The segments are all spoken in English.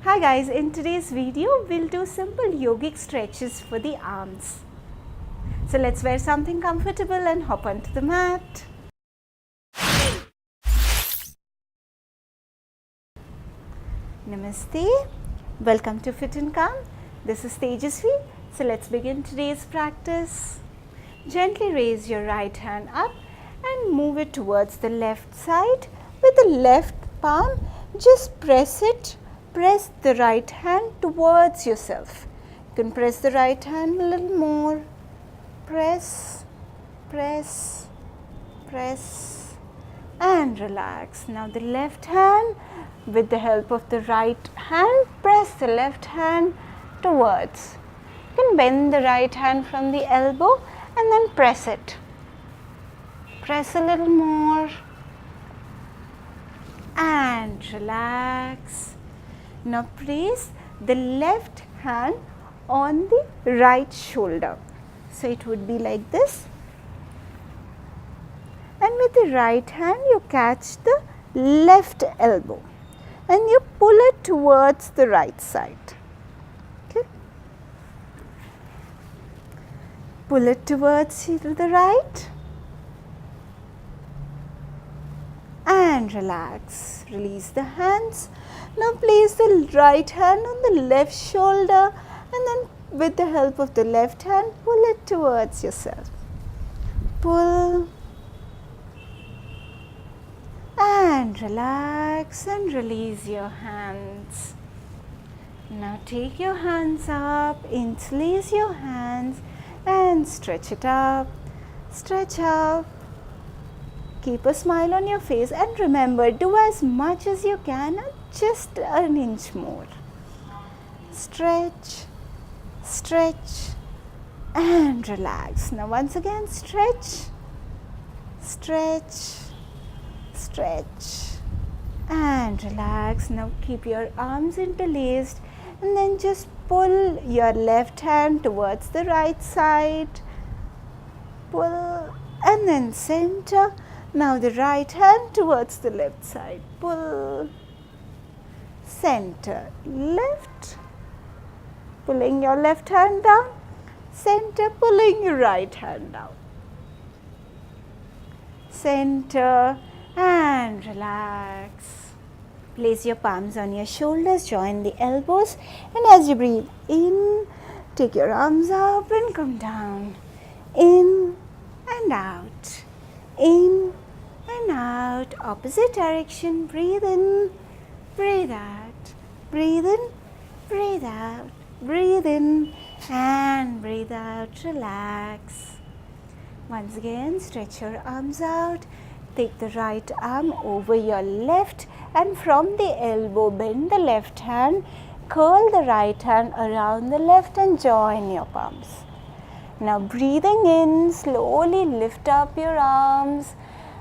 Hi guys, in today's video we'll do simple yogic stretches for the arms. So let's wear something comfortable and hop onto the mat. Namaste. Welcome to FitNCalm. This is Tejasvi. So let's begin today's practice. Gently raise your right hand up and move it towards the left side. With the left palm, just press the right hand towards yourself. You can press the right hand a little more. Press, press, press and relax. Now the left hand, with the help of the right hand, press the left hand towards. You can bend the right hand from the elbow and then press it. Press a little more and relax. Now place the left hand on the right shoulder. So it would be like this. And with the right hand you catch the left elbow and you pull it towards the right side. Okay. Pull it towards the right and relax. Release the hands. Now place the right hand on the left shoulder and then with the help of the left hand pull it towards yourself. Pull and relax and release your hands. Now take your hands up, interlace your hands and stretch it up. Stretch up. Keep a smile on your face and remember, do as much as you can, just an inch more. Stretch, stretch and relax. Now once again stretch, stretch, stretch and relax. Now keep your arms interlaced and then just pull your left hand towards the right side. Pull and then center. Now the right hand towards the left side. Pull, center, left, pulling your left hand down, center, pulling your right hand down. Center and relax. Place your palms on your shoulders, join the elbows, and as you breathe in, take your arms up and come down. In and out. In and out, opposite direction. Breathe in, breathe out, breathe in, breathe out, breathe in and breathe out. Relax. Once again, stretch your arms out. Take the right arm over your left and from the elbow bend the left hand. Curl the right hand around the left and join your palms. Now breathing in, slowly lift up your arms,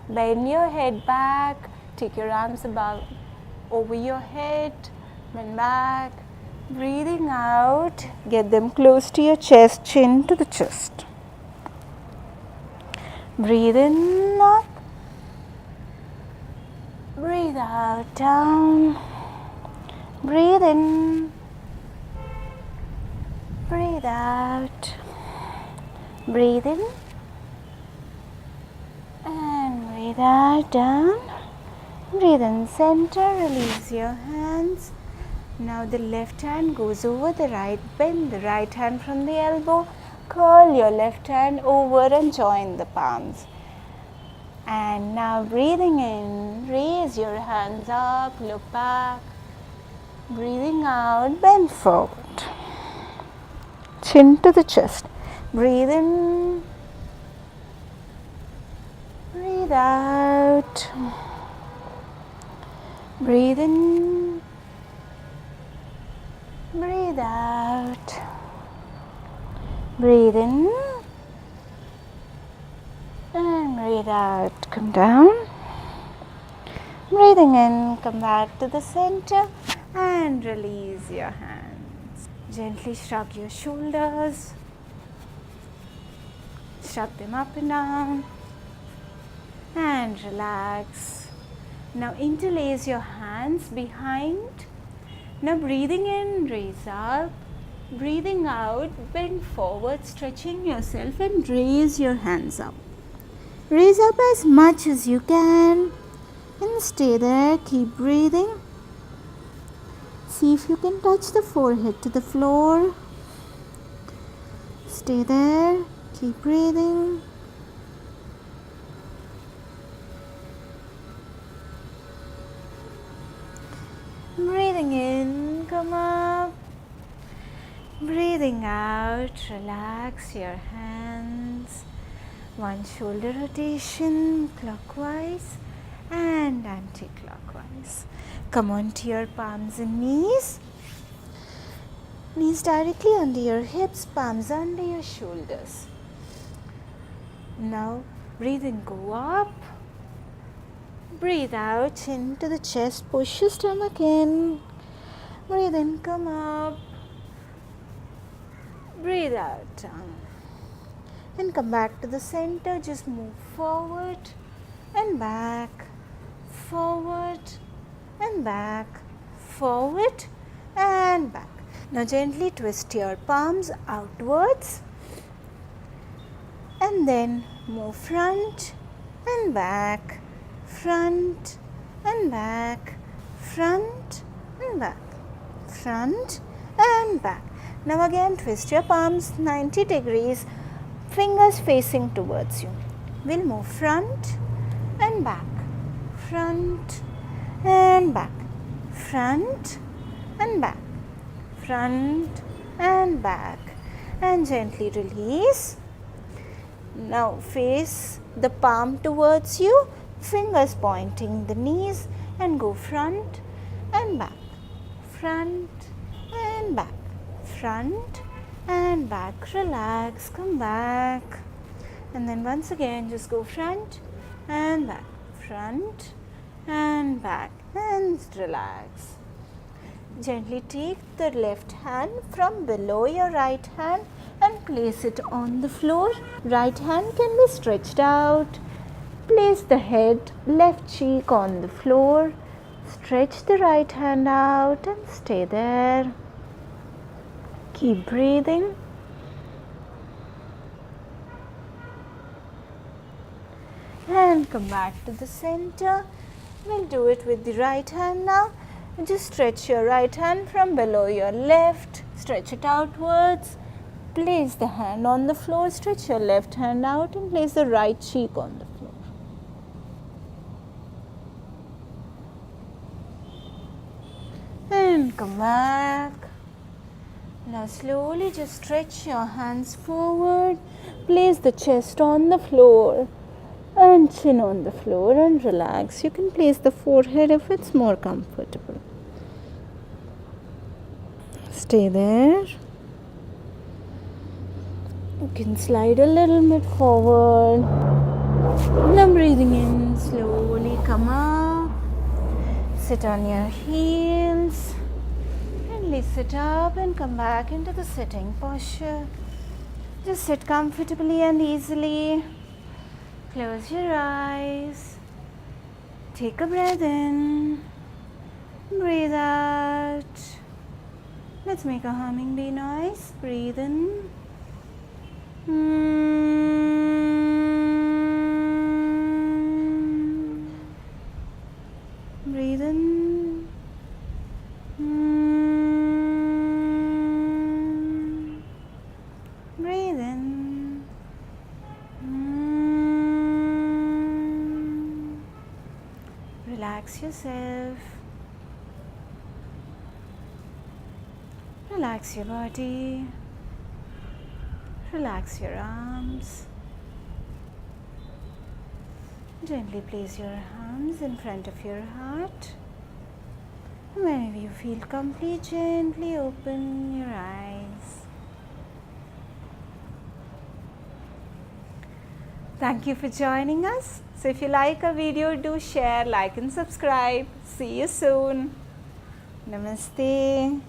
bend your head back, take your arms above, over your head, bend back. Breathing out, get them close to your chest, chin to the chest. Breathe in, up, breathe out, down, breathe in, breathe out. Breathe in and breathe out, down. Breathe in, center, release your hands. Now the left hand goes over the right, bend the right hand from the elbow, curl your left hand over and join the palms. And now breathing in, raise your hands up, look back. Breathing out, bend forward. Chin to the chest. Breathe in, breathe out, breathe in, breathe out, breathe in and breathe out. Come down, breathing in, come back to the center and release your hands. Gently shrug your shoulders. Shrug them up and down and relax. Now interlace your hands behind Now breathing in, raise up. Breathing out, bend forward, stretching yourself and raise your hands up. Raise up as much as you can and stay there. Keep breathing. See if you can touch the forehead to the floor. Stay there. Keep breathing. Breathing in, come up. Breathing out, relax your hands. One shoulder rotation, clockwise and anti-clockwise. Come onto your palms and knees. Knees directly under your hips, palms under your shoulders. Now breathe in, go up. Breathe out, chin to the chest, push your stomach in. Breathe in, come up. Breathe out, down. And come back to the center. Just move forward and back, forward and back, forward and back. Now gently twist your palms outwards and then move front and back, front and back, front and back, front and back. Now again twist your palms 90 degrees, fingers facing towards you. We'll move front and back, front and back, front and back, front and back, and gently release. Now face the palm towards you, fingers pointing the knees, and go front and back, front and back, front and back. Relax, come back, and then once again just go front and back, front and back, and relax. Gently take the left hand from below your right hand and place it on the floor. Right hand can be stretched out. Place the head, left cheek on the floor. Stretch the right hand out and stay there. Keep breathing. And come back to the center. We'll do it with the right hand now. Just stretch your right hand from below your left. Stretch it outwards. Place the hand on the floor. Stretch your left hand out and place the right cheek on the floor. And come back. Now slowly just stretch your hands forward. Place the chest on the floor and chin on the floor and relax. You can place the forehead if it's more comfortable. Stay there. You can slide a little bit forward. Now breathing in, slowly come up. Sit on your heels. Gently sit up and come back into the sitting posture. Just sit comfortably and easily. Close your eyes. Take a breath in. Breathe out. Let's make a humming bee noise. Breathe in. Breathe in. Breathe in. Relax yourself. Relax your body. Relax your arms. Gently place your arms in front of your heart. Whenever you feel complete, gently open your eyes. Thank you for joining us. So if you like our video, do share, like and subscribe. See you soon. Namaste.